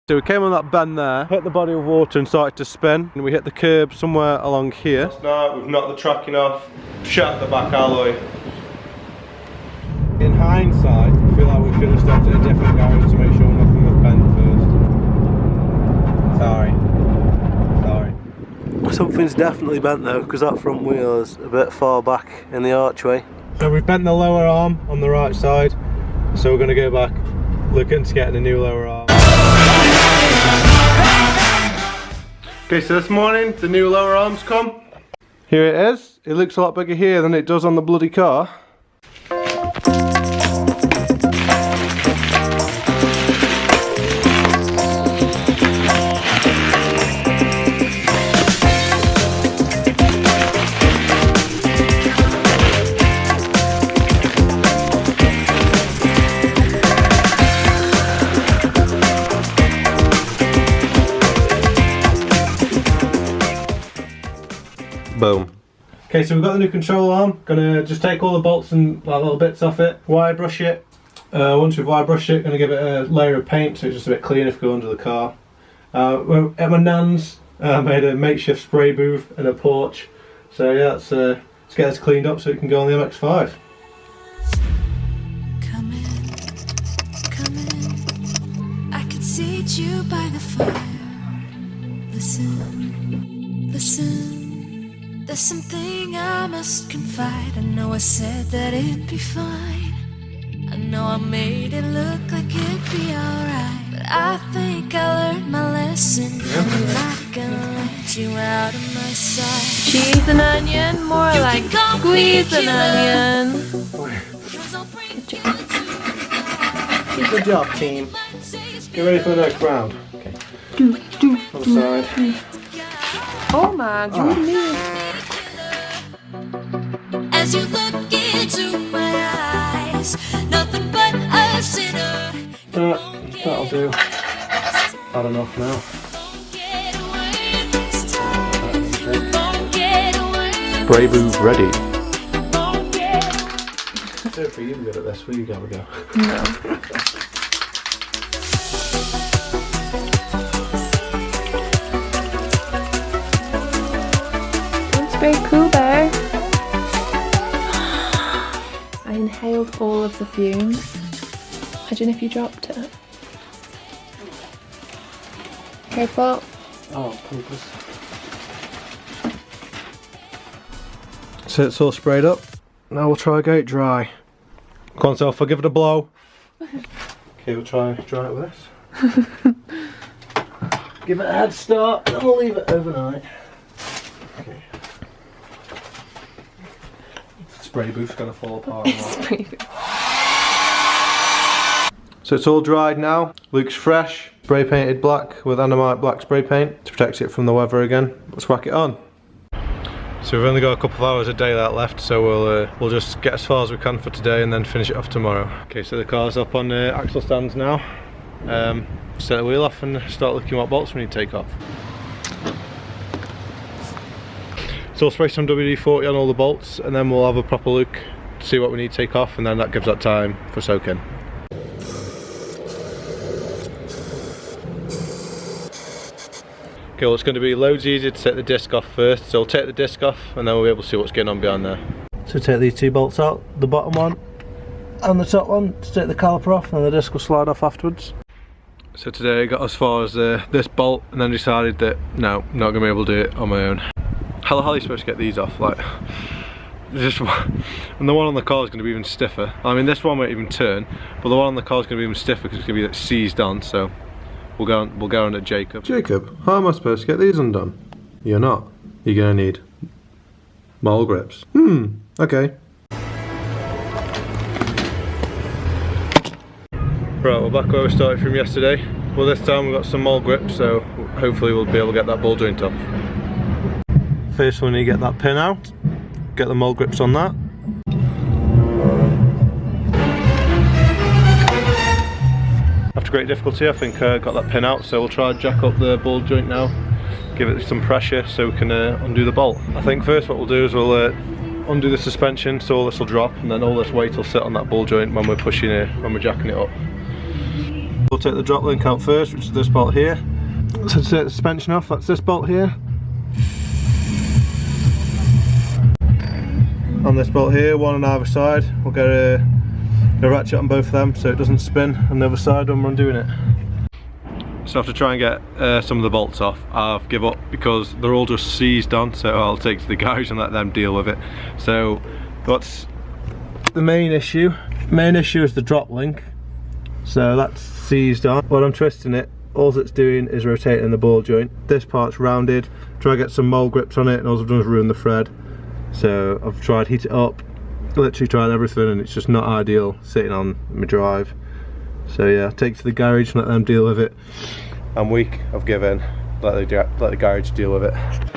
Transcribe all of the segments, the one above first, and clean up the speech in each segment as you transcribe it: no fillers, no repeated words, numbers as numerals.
So we came on that bend there, hit the body of water and started to spin, and we hit the curb somewhere along here. Now we've knocked the tracking off, shut the back alloy. In hindsight, I feel like we should have stopped at a different garage to make sure nothing was bent first. Sorry. Something's definitely bent though, because that front wheel is a bit far back in the archway. So we've bent the lower arm on the right side, so we're going to go back looking to getting a new lower arm. Okay, so this morning the new lower arm's come. Here it is. It looks a lot bigger here than it does on the bloody car. Boom. Okay, so we've got the new control arm. Gonna just take all the bolts and like little bits off it, wire brush it. Once we've wire brushed it, gonna give it a layer of paint so it's just a bit cleaner if we go under the car. We're at my nan's, made a makeshift spray booth and a porch. So yeah, let's get this cleaned up so it can go on the Mx5. Come in, I can see you by the fire. Listen. There's something I must confide. I know I said that it'd be fine. I know I made it look like it'd be alright, but I think I learned my lesson. I'm not gonna let you out of my sight. Cheese and onion, more you like squeeze an onion. Good job, team. Get ready for the next round. Okay. On the side. Oh my goodness. As you look into my eyes, nothing but a sinner. That'll do. Had enough now. Spray booth ready. Sophie, you're good at this. Where you gotta go? No. Very cool there. I inhaled all of the fumes. Imagine if you dropped it. Careful. Oh, poopers. So it's all sprayed up. Now we'll try and get it dry. Come on, Soph, I'll give it a blow. Okay, we'll try and dry it with this. Give it a head start, and we'll leave it overnight. Okay. Spray booth's gonna fall apart. So it's all dried now. Looks fresh. Spray painted black with Anamite black spray paint to protect it from the weather again. Let's whack it on. So we've only got a couple of hours of daylight left, so we'll just get as far as we can for today and then finish it off tomorrow. Okay, so the car's up on axle stands now. Set the wheel off and start looking what bolts we need to take off. So we'll spray some WD-40 on all the bolts and then we'll have a proper look to see what we need to take off, and then that gives that time for soaking. Okay, well it's going to be loads easier to take the disc off first, so we'll take the disc off and then we'll be able to see what's going on behind there. So take these two bolts out, the bottom one and the top one, to take the caliper off, and the disc will slide off afterwards. So today I got as far as this bolt and then decided that no, not going to be able to do it on my own. How the hell are you supposed to get these off? Like, just and the one on the car is going to be even stiffer. I mean, this one won't even turn, but the one on the car is going to be even stiffer because it's going to be like, seized on. So we'll go on at Jacob. Jacob, how am I supposed to get these undone? You're not. You're going to need mole grips. Okay. Right, we're back where we started from yesterday. Well, this time we've got some mole grips, so hopefully we'll be able to get that ball joint off. First we need to get that pin out, get the mole grips on that. After great difficulty I think I got that pin out, so we'll try and jack up the ball joint now, give it some pressure so we can undo the bolt. I think first what we'll do is we'll undo the suspension so all this will drop, and then all this weight will sit on that ball joint when we're pushing it, when we're jacking it up. We'll take the drop link out first, which is this bolt here. So to take the suspension off, that's this bolt here. On this bolt here, one on either side. We'll get a ratchet on both of them so it doesn't spin on the other side when we're undoing it. So after trying to get some of the bolts off, I've give up because they're all just seized on, so I'll take to the garage and let them deal with it. So what's the main issue? Main issue is the drop link. So that's seized on. When I'm twisting it, all it's doing is rotating the ball joint. This part's rounded. Try to get some mole grips on it, and all I've done is ruin the thread. So I've tried heat it up, literally tried everything, and it's just not ideal sitting on my drive. So yeah, take it to the garage and let them deal with it. I'm weak, I've given. Let the garage deal with it.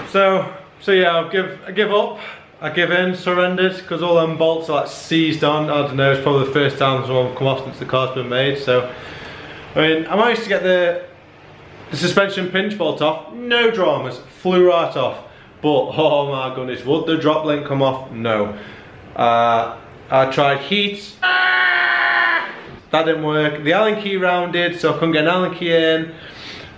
So yeah, I give up. I give in, surrendered, because all them bolts are like seized on. I don't know, it's probably the first time someone come off since the car's been made. So I mean, I managed to get the suspension pinch bolt off, no dramas, flew right off. But oh my goodness, would the drop link come off? No. I tried heat, that didn't work. The Allen key rounded, so I couldn't get an Allen key in.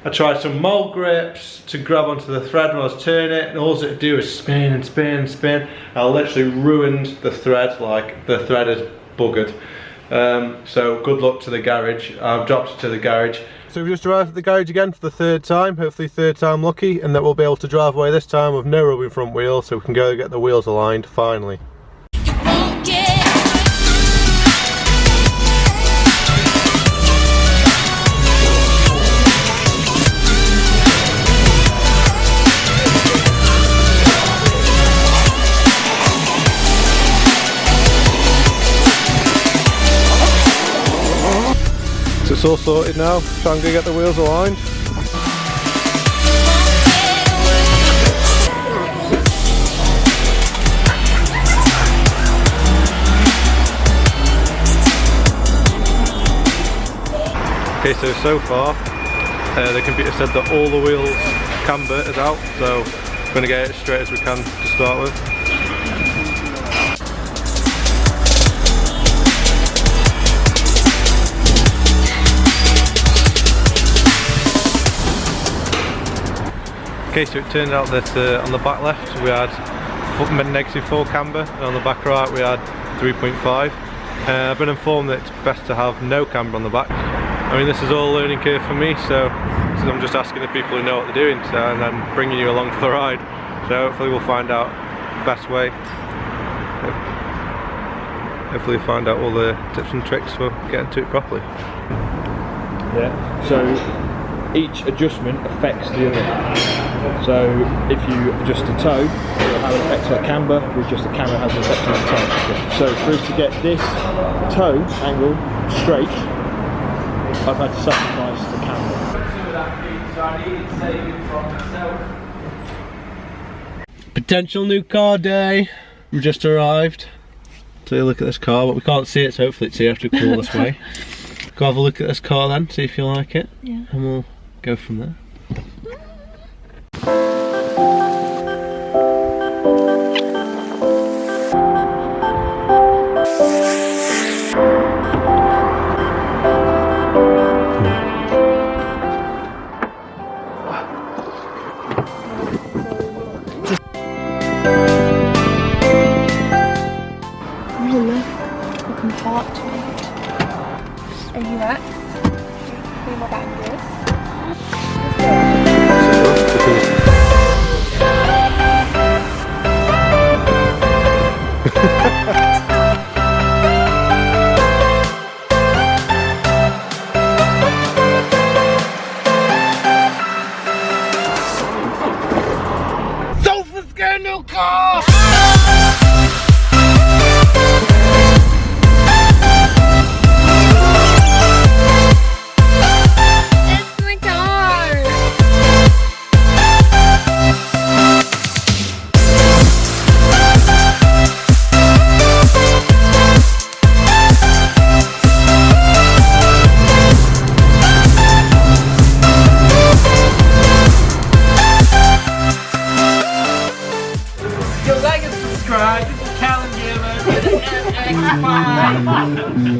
I tried some mole grips to grab onto the thread when I was turning it, and all it do is spin and spin and spin. I literally ruined the thread, like the thread is buggered. So good luck to the garage. I've dropped it to the garage. So we've just arrived at the garage again for the third time, hopefully third time lucky, and that we'll be able to drive away this time with no rubbing front wheels, so we can go get the wheels aligned finally. So it's all sorted now, try and go get the wheels aligned. Okay, so far the computer said that all the wheels camber is out, so I'm going to get it as straight as we can to start with. Okay, so it turned out that on the back left we had -4 camber, and on the back right we had 3.5. I've been informed that it's best to have no camber on the back. I mean, this is all a learning curve for me, so I'm just asking the people who know what they're doing, and then bringing you along for the ride. So hopefully we'll find out the best way. Hopefully we'll find out all the tips and tricks for getting to it properly. Yeah, so each adjustment affects the other. So if you adjust the toe, it will have an effect on the camber, with just the camber has an effect on the toe. So for us to get this toe angle straight, I've had to sacrifice the camber. Potential new car day. We've just arrived. Take a look at this car, but we can't see it, so hopefully it's here after we call this way. Go have a look at this car then, see if you like it. Yeah. And we'll go from there. Are you at? Three more bandages. Sofa's got a new car! Like and subscribe. This is Callum Gilman with Mx5.